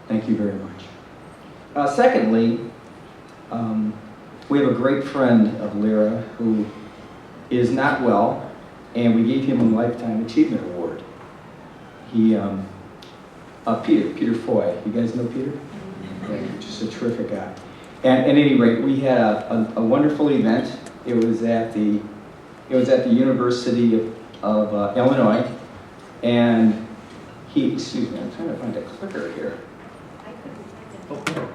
Thank you very much. Secondly, we have a great friend of LERA who is not well, and we gave him a Lifetime Achievement Award. Peter Foy. You guys know Peter? Yeah, just a terrific guy. And at any rate, we had a wonderful event. It was at the University of Illinois, and excuse me, I'm trying to find a clicker here. Thank you.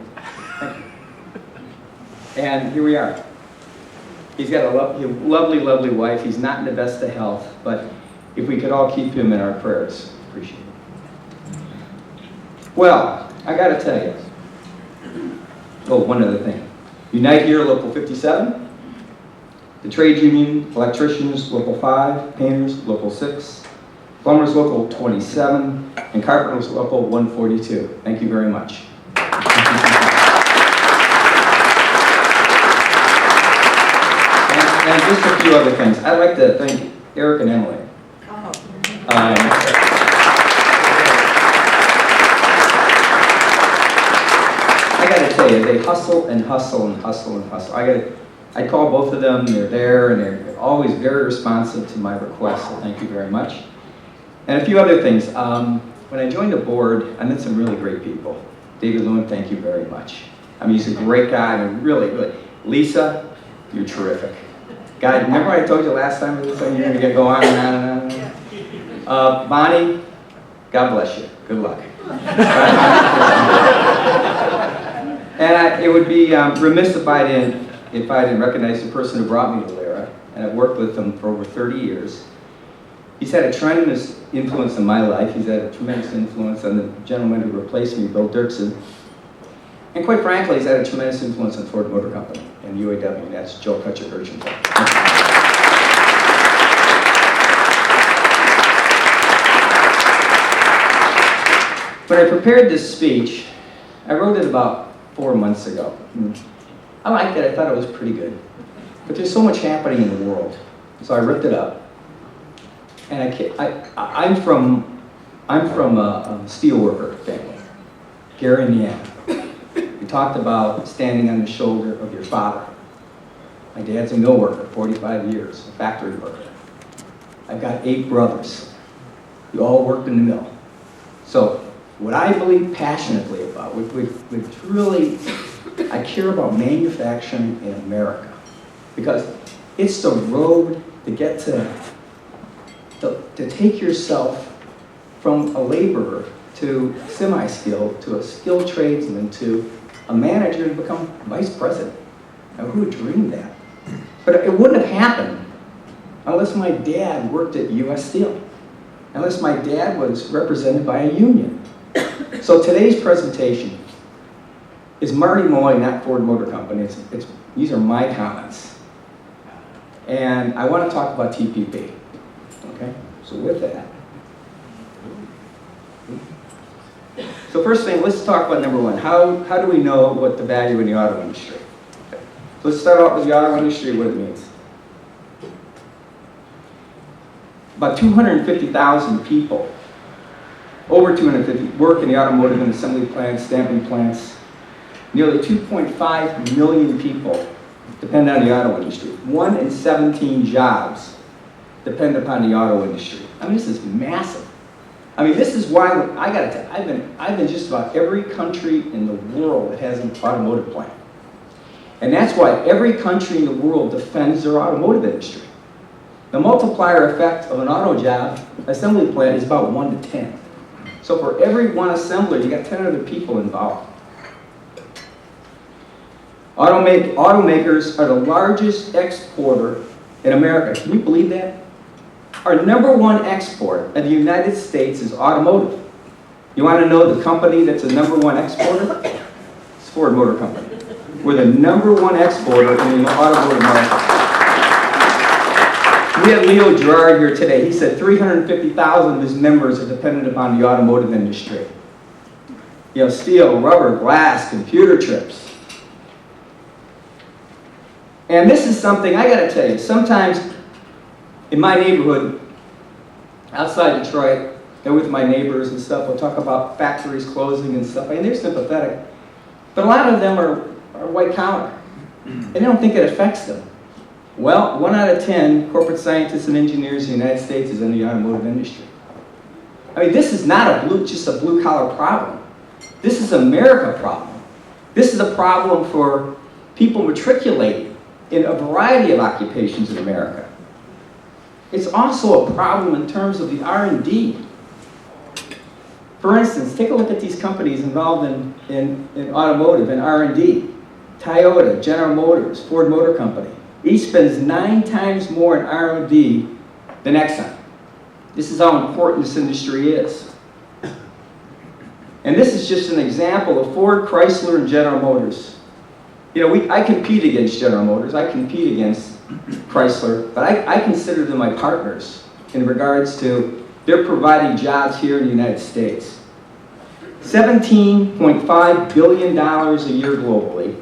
And here we are. He's got a lovely, lovely wife. He's not in the best of health, but if we could all keep him in our prayers, appreciate it. Well, I got to tell you. Oh, one other thing. Unite Here, Local 57. The trade union, electricians, Local 5. Painters, Local 6. Plumbers, Local 27. And carpenters, Local 142. Thank you very much. And just a few other things. I'd like to thank Eric and Emily. I got to tell you, they hustle and hustle and hustle and hustle. I call both of them. They're there, and they're always very responsive to my requests. So thank you very much. And a few other things. When I joined the board, I met some really great people. David Lewin, thank you very much. I mean, he's a great guy, and really, really. Lisa, you're terrific. God, remember I told you last time you're going to go on and on and on? Bonnie, God bless you. Good luck. And it would be remiss if I didn't recognize the person who brought me to LERA, and I've worked with him for over 30 years. He's had a tremendous influence in my life. He's had a tremendous influence on the gentleman who replaced me, Bill Dirksen. And quite frankly, he's had a tremendous influence on Ford Motor Company and UAW, and that's Joe Kutcher-Urchin. When I prepared this speech, I wrote it about 4 months ago. I liked it. I thought it was pretty good. But there's so much happening in the world, so I ripped it up. And I'm from a steelworker family, Gary, Indiana. We talked about standing on the shoulder of your father. My dad's a mill worker, 45 years, a factory worker. I've got 8 brothers. We all worked in the mill. So what I believe passionately about, which really, I care about manufacturing in America, because it's the road to get to take yourself from a laborer to semi-skilled, to a skilled tradesman, to a manager to become vice president. Now, who would dream that? But it wouldn't have happened unless my dad worked at U.S. Steel, unless my dad was represented by a union. So today's presentation is Marty Mulloy, not Ford Motor Company. These are my comments. And I want to talk about TPP. Okay? So with that. So first thing, let's talk about number one. How do we know what the value in the auto industry? Okay. So let's start off with the auto industry, what it means. About 250,000 people, over 250, work in the automotive and assembly plants, stamping plants. Nearly 2.5 million people depend on the auto industry. 1 in 17 jobs depend upon the auto industry. I mean, this is massive. I mean, this is why I got to tell you, I've been just about every country in the world that has an automotive plant. And that's why every country in the world defends their automotive industry. The multiplier effect of an auto job, assembly plant, is about 1 to 10. So for every one assembler, you got 10 other people involved. Automakers are the largest exporter in America. Can you believe that? Our #1 export in the United States is automotive. You want to know the company that's the #1 exporter? It's Ford Motor Company. We're the #1 exporter in the automotive market. We had Leo Gerard here today. He said 350,000 of his members are dependent upon the automotive industry. You know, steel, rubber, glass, computer chips. And this is something I got to tell you. Sometimes in my neighborhood, outside Detroit, And with my neighbors and stuff, we'll talk about factories closing and stuff, and they're sympathetic. But a lot of them are white collar, and they don't think it affects them. Well, 1 out of 10 corporate scientists and engineers in the United States is in the automotive industry. I mean, this is not just a blue collar problem. This is an America problem. This is a problem for people matriculating in a variety of occupations in America. It's also a problem in terms of the R&D. For instance, take a look at these companies involved in automotive and R&D. Toyota, General Motors, Ford Motor Company. Each spends 9 times more in R&D than Exxon. This is how important this industry is. And this is just an example of Ford, Chrysler, and General Motors. You know, I compete against General Motors, I compete against Chrysler, but I consider them my partners in regards to they're providing jobs here in the United States. $17.5 billion a year globally,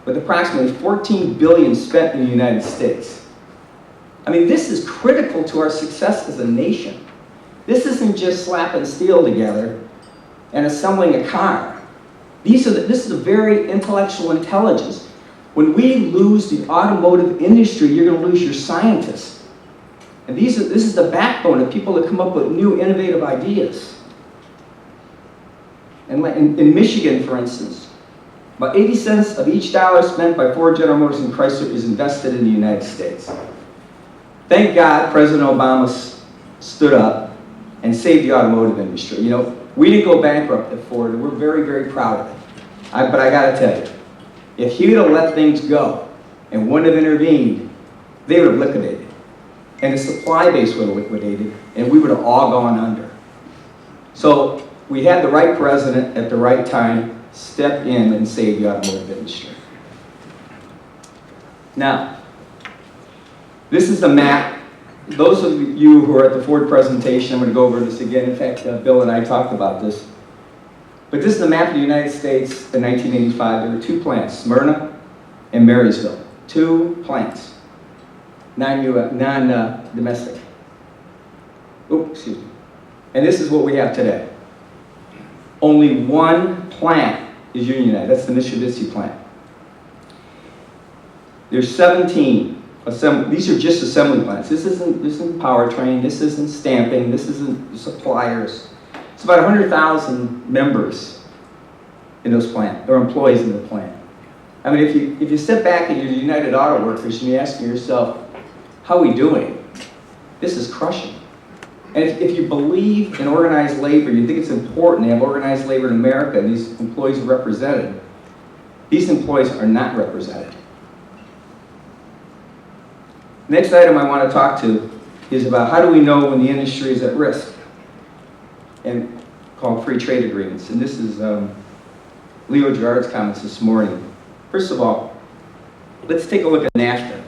with approximately $14 billion spent in the United States. I mean, this is critical to our success as a nation. This isn't just slapping steel together and assembling a car. This is a very intellectual intelligence. When we lose the automotive industry, you're going to lose your scientists. And this is the backbone of people that come up with new, innovative ideas. And in Michigan, for instance, about 80 cents of each dollar spent by Ford, General Motors, and Chrysler is invested in the United States. Thank God President Obama stood up and saved the automotive industry. You know, we didn't go bankrupt at Ford, and we're very, very proud of it. But I got to tell you, if he would have let things go and wouldn't have intervened, they would have liquidated. And the supply base would have liquidated, and we would have all gone under. So we had the right president at the right time step in and save the automotive industry. Now, this is a map. Those of you who are at the Ford presentation, I'm going to go over this again. In fact, Bill and I talked about this. But this is the map of the United States in 1985. There were 2 plants, Smyrna and Marysville. 2 plants, non-domestic. Excuse me. And this is what we have today. Only 1 plant is unionized. That's the Mitsubishi plant. There's 17. These are just assembly plants. This isn't powertrain. This isn't stamping. This isn't suppliers. It's about 100,000 members in those plants, or employees in the plant. I mean, if you step back at your United Auto Workers and you're asking yourself, how are we doing? This is crushing. And if you believe in organized labor, you think it's important to have organized labor in America and these employees are represented, these employees are not represented. Next item I want to talk to is about how do we know when the industry is at risk, and called free trade agreements. And this is Leo Gerard's comments this morning. First of all, let's take a look at NAFTA.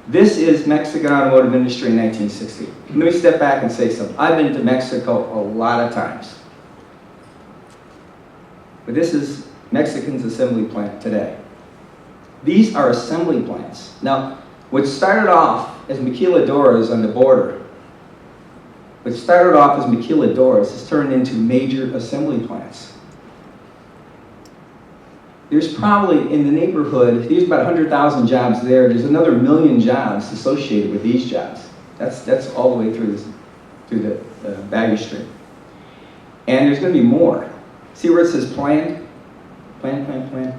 This is Mexican automotive industry in 1960. Let me step back and say something. I've been to Mexico a lot of times. But this is Mexican's assembly plant today. These are assembly plants. Now, what started off as maquiladoras on the border, has turned into major assembly plants. There's probably in the neighborhood, there's about 100,000 jobs there. There's another 1 million jobs associated with these jobs. That's all the way through the baggage stream. And there's going to be more. See where it says planned? Plan.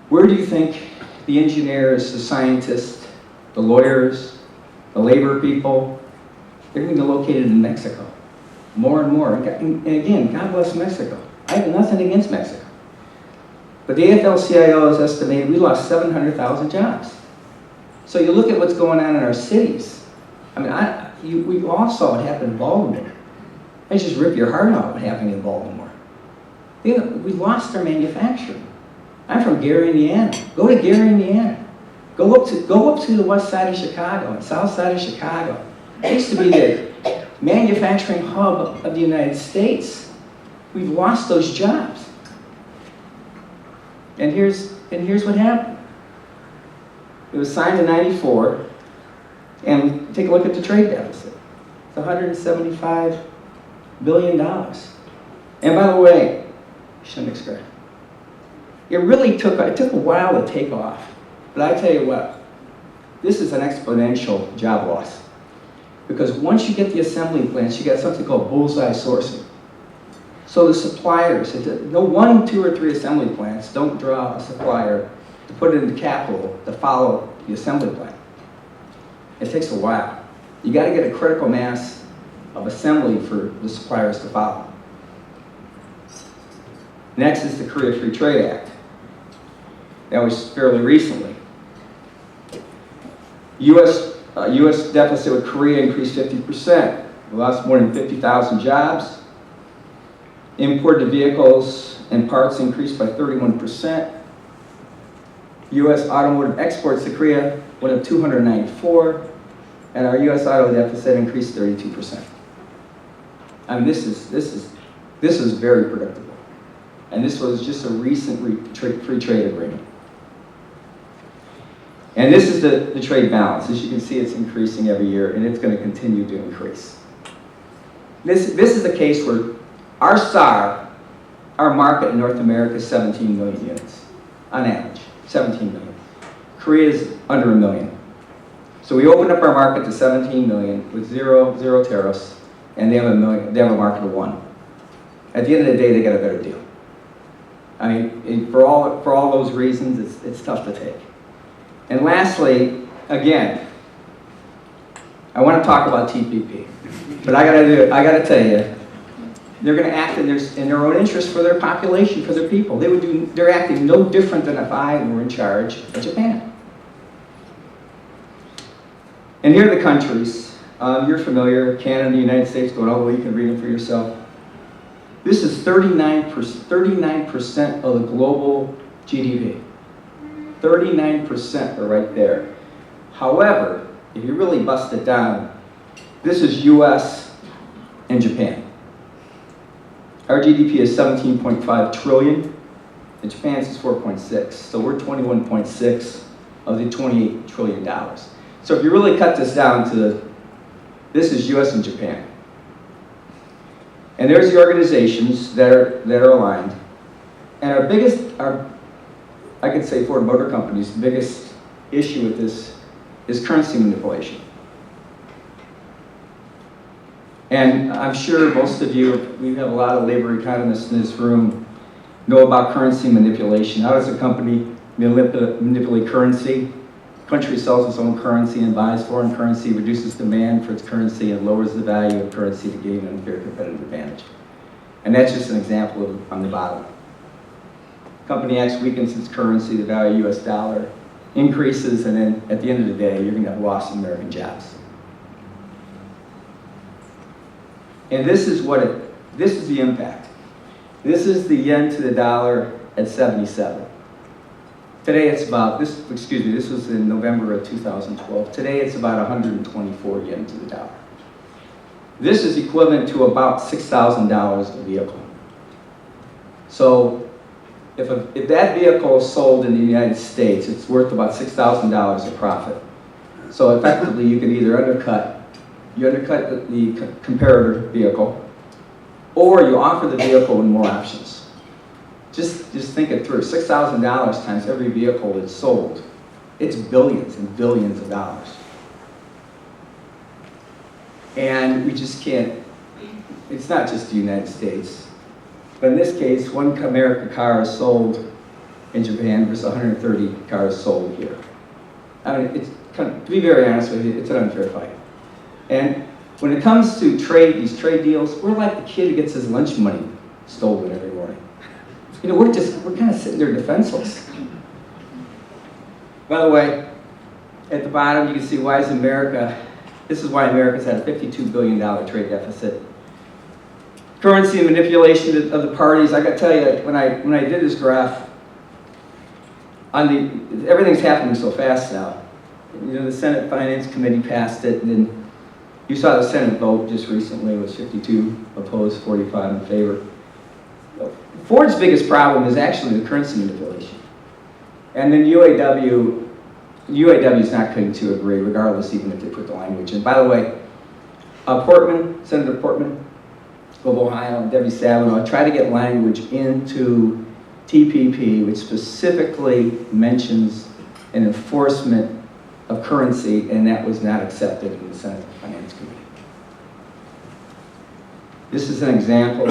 Where do you think the engineers, the scientists, the lawyers, the labor people, they're going to be located in Mexico? More and more. And again, God bless Mexico. I have nothing against Mexico. But the AFL-CIO has estimated we lost 700,000 jobs. So you look at what's going on in our cities. I mean, we all saw what happened in Baltimore. I just rip your heart out what happened in Baltimore. We lost our manufacturing. I'm from Gary, Indiana. Go to Gary, Indiana. Go up to the west side of Chicago and south side of Chicago. It used to be the manufacturing hub of the United States. We've lost those jobs. And here's what happened. It was signed in '94, and take a look at the trade deficit. It's $175 billion. And by the way, it really took a while to take off. But I tell you what, this is an exponential job loss. Because once you get the assembly plants, you got something called bullseye sourcing. So the suppliers, no 1, 2, or 3 assembly plants don't draw a supplier to put it into capital to follow the assembly plant. It takes a while. You got to get a critical mass of assembly for the suppliers to follow. Next is the Korea Free Trade Act. That was fairly recently. U.S. deficit with Korea increased 50%. We lost more than 50,000 jobs. Imported vehicles and parts increased by 31%. U.S. automotive exports to Korea went up 294, and our U.S. auto deficit increased 32%. I mean, this is very predictable, and this was just a recent free trade agreement. And this is the trade balance. As you can see, it's increasing every year, and it's going to continue to increase. This is a case where our SAR, our market in North America is 17 million units, on average, 17 million. Korea is under 1 million. So we opened up our market to 17 million with zero tariffs, and they have a market of 1. At the end of the day, they got a better deal. I mean, for all those reasons, it's tough to take. And lastly, again, I want to talk about TPP, but I got to tell you, they're going to act in their own interest for their population, for their people. They're acting no different than if I were in charge of Japan. And here are the countries. You're familiar, Canada, the United States, going all the way, you can read them for yourself. This is 39% of the global GDP. 39% are right there. However, if you really bust it down, this is US and Japan. Our GDP is 17.5 trillion, and Japan's is 4.6. So we're 21.6 of the $28 trillion. So if you really cut this down to this is US and Japan. And there's the organizations that are aligned. And I could say Ford Motor Company's biggest issue with this is currency manipulation. And I'm sure most of you, we have a lot of labor economists in this room, know about currency manipulation. How does a company manipulate currency? A country sells its own currency and buys foreign currency, reduces demand for its currency, and lowers the value of currency to gain an unfair competitive advantage. And that's just an example on the bottom. Company X weakens its currency, the value of the US dollar increases, and then at the end of the day, you're going to have lost American jobs. And this is the impact. This is the yen to the dollar at 77. Today it's about, this was in November of 2012. Today it's about 124 yen to the dollar. This is equivalent to about $6,000 a vehicle. So if that vehicle is sold in the United States, it's worth about $6,000 of profit. So effectively you can either undercut the comparator vehicle, or you offer the vehicle with more options. Just think it through. $6,000 times every vehicle that's sold. It's billions and billions of dollars. And we just can't, it's not just the United States. But in this case, one American car is sold in Japan versus 130 cars sold here. I mean, to be very honest with you, it's an unfair fight. And when it comes to these trade deals, we're like the kid who gets his lunch money stolen every morning. You know, we're kind of sitting there defenseless. By the way, at the bottom you can see this is why America's had a $52 billion trade deficit. Currency manipulation of the parties. I got to tell you, when I did this graph, everything's happening so fast now. You know, the Senate Finance Committee passed it, and then you saw the Senate vote just recently. It was 52 opposed, 45 in favor. Ford's biggest problem is actually the currency manipulation. And then UAW is not going to agree, regardless, even if they put the language in. By the way, Senator Portman of Ohio, and Debbie Savino tried to get language into TPP which specifically mentions an enforcement of currency, and that was not accepted in the Senate Finance Committee. This is an example.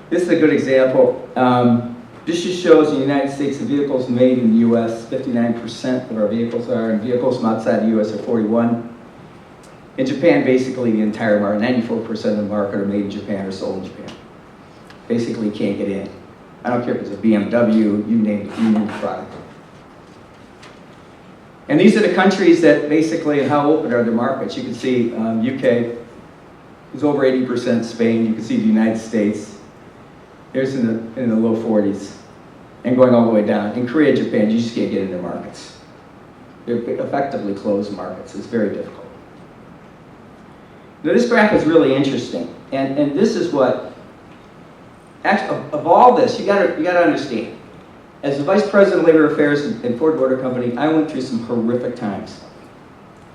This is a good example. This just shows in the United States the vehicles made in the U.S., 59% of our vehicles are, and vehicles from outside the U.S. are 41%. In Japan, basically the entire market, 94% of the market are made in Japan or sold in Japan. Basically can't get in. I don't care if it's a BMW, you name the product. And these are the countries that basically, how open are their markets. You can see UK is over 80%, Spain, you can see the United States. There's in the low 40s and going all the way down. In Korea, Japan, you just can't get in their markets. They're effectively closed markets. It's very difficult. Now this graph is really interesting, and this is what, actually, of all this, you gotta understand. As the Vice President of Labor Affairs in Ford Motor Company, I went through some horrific times.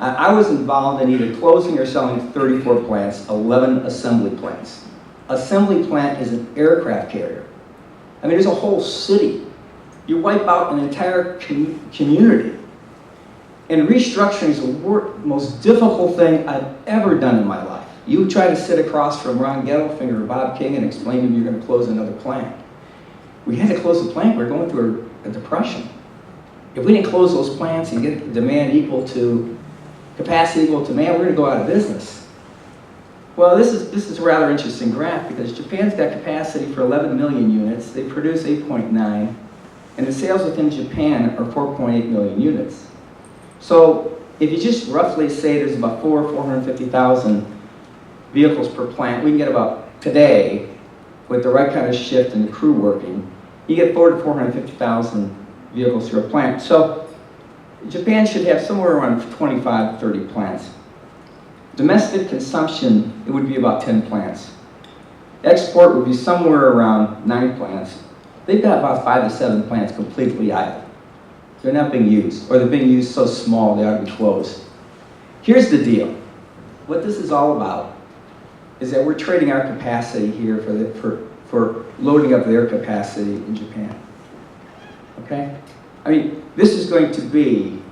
I was involved in either closing or selling 34 plants, 11 assembly plants. Assembly plant is an aircraft carrier. I mean, there's a whole city. You wipe out an entire community. And restructuring is the most difficult thing I've ever done in my life. You try to sit across from Ron Gettelfinger or Bob King and explain to them you're going to close another plant. We had to close the plant. We were going through a depression. If we didn't close those plants and get demand equal to capacity equal to demand, we're going to go out of business. Well, this is a rather interesting graph because Japan's got capacity for 11 million units. They produce 8.9, and the sales within Japan are 4.8 million units. So if you just roughly say there's about 450,000 vehicles per plant, we can get about, today, with the right kind of shift and the crew working, you get 400 to 450,000 vehicles through a plant. So Japan should have somewhere around 25, 30 plants. Domestic consumption, it would be about 10 plants. Export would be somewhere around 9 plants. They've got about 5 to 7 plants completely idle. They're not being used, or they're being used so small they ought to be closed. Here's the deal. What this is all about is that we're trading our capacity here for loading up their capacity in Japan. Okay? I mean, this is going to be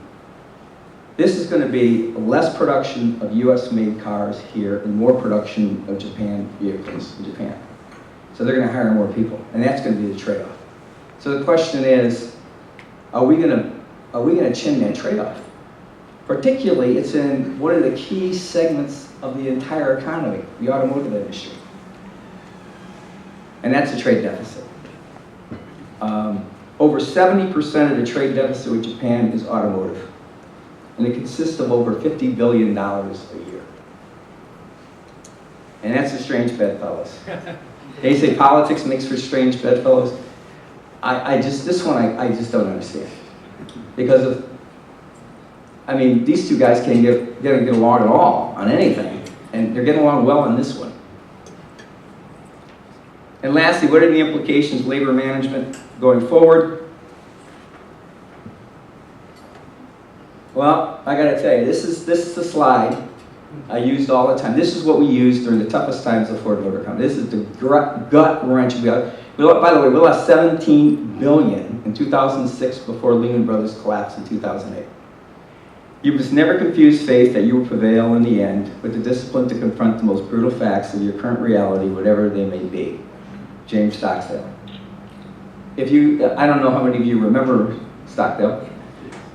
less production of US-made cars here and more production of Japan vehicles in Japan. So they're going to hire more people, and that's going to be the trade-off. So the question is, are we going to chin that trade-off? Particularly, it's in one of the key segments of the entire economy, the automotive industry. And that's the trade deficit. Over 70% of the trade deficit with Japan is automotive. And it consists of over $50 billion a year. And that's a strange bedfellows. They say politics makes for strange bedfellows. I just don't understand. Because these two guys can't get along at all on anything. And they're getting along well on this one. And lastly, what are the implications of labor management going forward? Well, I gotta tell you, this is the slide I used all the time. This is what we used during the toughest times of Ford Motor Company. This is the gut wrench we got. By the way, we lost $17 billion in 2006 before Lehman Brothers collapsed in 2008. You must never confuse faith that you will prevail in the end with the discipline to confront the most brutal facts of your current reality, whatever they may be. James Stockdale. I don't know how many of you remember Stockdale.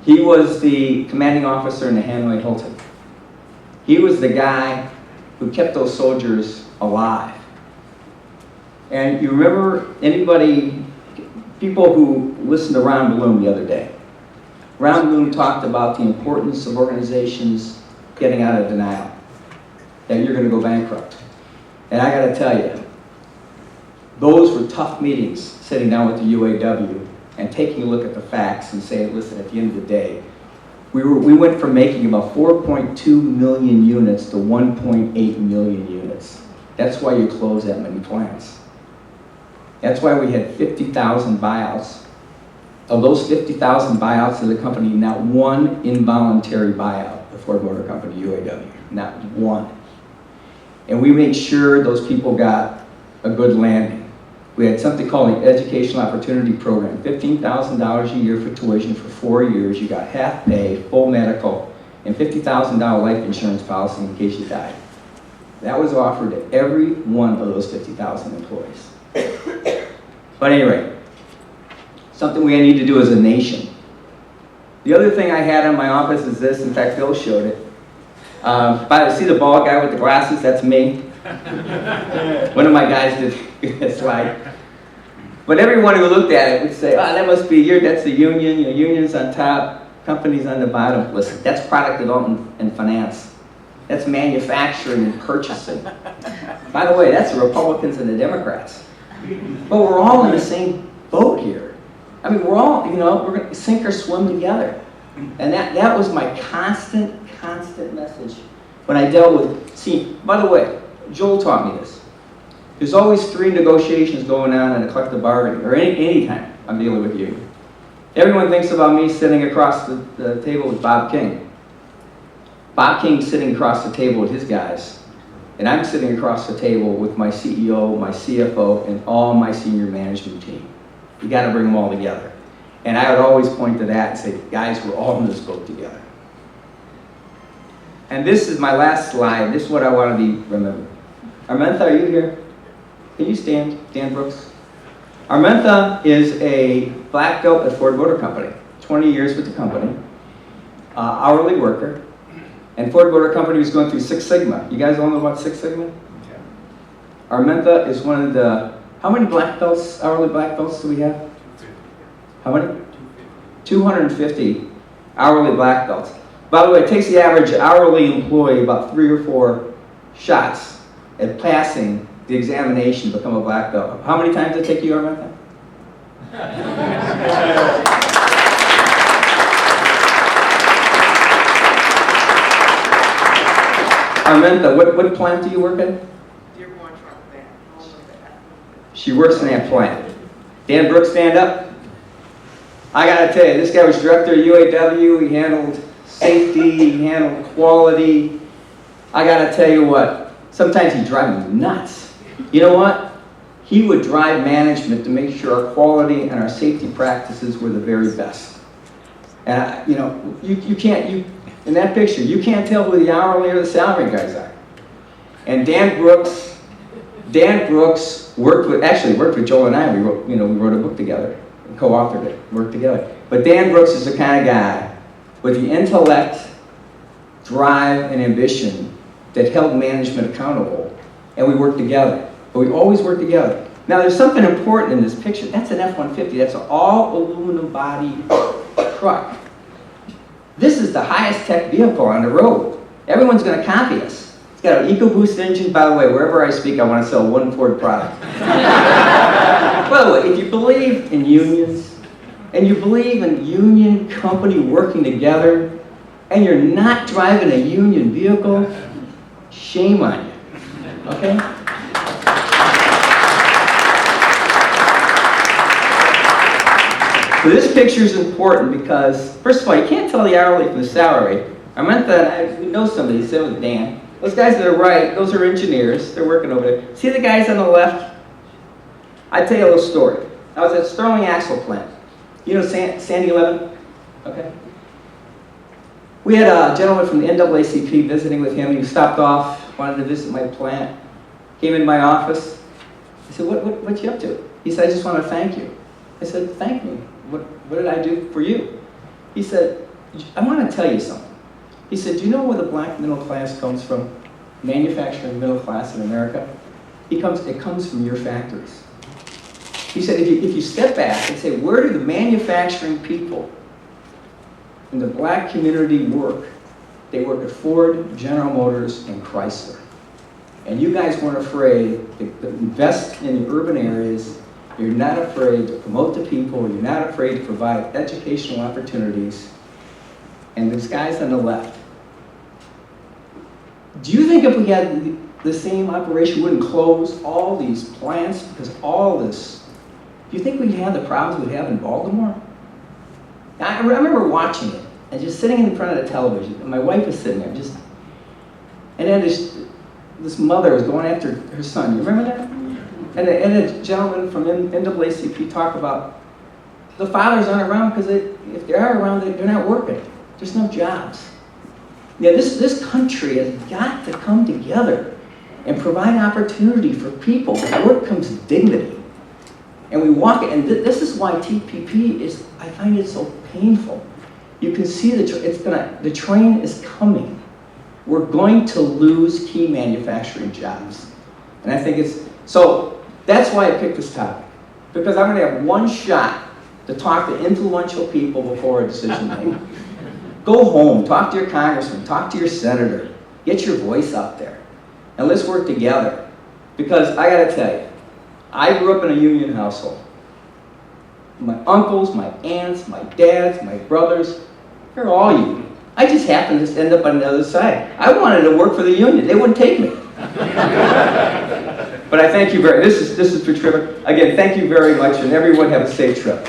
He was the commanding officer in the Hanoi Hilton. He was the guy who kept those soldiers alive. And you remember people who listened to Ron Bloom the other day. Ron Bloom talked about the importance of organizations getting out of denial, that you're going to go bankrupt. And I got to tell you, those were tough meetings, sitting down with the UAW and taking a look at the facts and saying, listen, at the end of the day, we went from making about 4.2 million units to 1.8 million units. That's why you close that many plants. That's why we had 50,000 buyouts. Of those 50,000 buyouts of the company, not one involuntary buyout, the Ford Motor Company, UAW, not one. And we made sure those people got a good landing. We had something called the Educational Opportunity Program, $15,000 a year for tuition for 4 years. You got half pay, full medical, and $50,000 life insurance policy in case you died. That was offered to every one of those 50,000 employees. But anyway, something we need to do as a nation. The other thing I had in my office is this. In fact, Bill showed it. See the bald guy with the glasses? That's me. One of my guys did a slide. But everyone who looked at it would say, "Oh, that must be that's the union. Union's on top, companies on the bottom." Listen, that's product development and finance. That's manufacturing and purchasing. By the way, that's the Republicans and the Democrats. But we're all in the same boat here. I mean, we're all, we're going to sink or swim together. And that was my constant message when I dealt with, by the way, Joel taught me this. There's always 3 negotiations going on in a collective bargaining, or any time I'm dealing with you. Everyone thinks about me sitting across the table with Bob King. Bob King's sitting across the table with his guys, and I'm sitting across the table with my CEO, my CFO, and all my senior management team. You got to bring them all together. And I would always point to that and say, guys, we're all in this boat together. And this is my last slide. This is what I want to be remembered. Armentha, are you here? Can you stand, Dan Brooks? Armentha is a black belt at Ford Motor Company, 20 years with the company, hourly worker. And Ford Motor Company was going through Six Sigma. You guys all know about Six Sigma? Okay. Armentha is one of the, how many black belts, hourly black belts do we have? How many? 250 hourly black belts. By the way, it takes the average hourly employee about 3 or 4 shots at passing the examination to become a black belt. How many times did it take you, Armentha? Armentha, what plant do you work in? She works in that plant. Dan Brooks, stand up. I gotta tell you, this guy was director of UAW. He handled safety, he handled quality. I gotta tell you what, sometimes he'd drive me nuts. You know what? He would drive management to make sure our quality and our safety practices were the very best. And you can't, in that picture, you can't tell who the hourly or the salary guys are. And Dan Brooks worked with Joel and I. We wrote a book together, co-authored it, worked together. But Dan Brooks is the kind of guy with the intellect, drive, and ambition that held management accountable, and we worked together. But we always worked together. Now, there's something important in this picture. That's an F-150. That's an all-aluminum body truck. This is the highest tech vehicle on the road. Everyone's going to copy us. It's got an EcoBoost engine. By the way, wherever I speak, I want to sell one Ford product. By the way, if you believe in unions, and you believe in union company working together, and you're not driving a union vehicle, shame on you. Okay? So this picture is important because, first of all, you can't tell the hourly from the salary. Armentha, we know somebody, he said with Dan. Those guys that are right, those are engineers. They're working over there. See the guys on the left? I'll tell you a little story. I was at Sterling Axle Plant. You know Sandy 11? Okay. We had a gentleman from the NAACP visiting with him. He stopped off, wanted to visit my plant. Came in my office. I said, what you up to? He said, I just want to thank you. I said, thank me. What did I do for you? He said, I want to tell you something. He said, do you know where the black middle class comes from? Manufacturing middle class in America? It comes from your factories. He said, if you step back and say, where do the manufacturing people in the black community work? They work at Ford, General Motors, and Chrysler. And you guys weren't afraid to invest in the urban areas. You're not afraid to promote the people. You're not afraid to provide educational opportunities. And those guys on the left. Do you think if we had the same operation, we wouldn't close all these plants because all this? Do you think we'd have the problems we'd have in Baltimore? I remember watching it and just sitting in front of the television, and my wife was sitting there and then this mother was going after her son. You remember that? And a gentleman from NAACP talked about the fathers aren't around because if they are around, they're not working. There's no jobs. Yeah, this country has got to come together and provide opportunity for people. With work comes dignity. And we walk it, and this is why TPP is, I find it so painful. You can see the train is coming. We're going to lose key manufacturing jobs. And I think so that's why I picked this topic. Because I'm going to have one shot to talk to influential people before a decision made. Go home, talk to your congressman, talk to your senator, get your voice out there, and let's work together. Because I got to tell you, I grew up in a union household. My uncles, my aunts, my dads, my brothers, they're all union. I just happened to end up on the other side. I wanted to work for the union. They wouldn't take me. But I thank you this is for Trevor. Again, thank you very much, and everyone have a safe trip.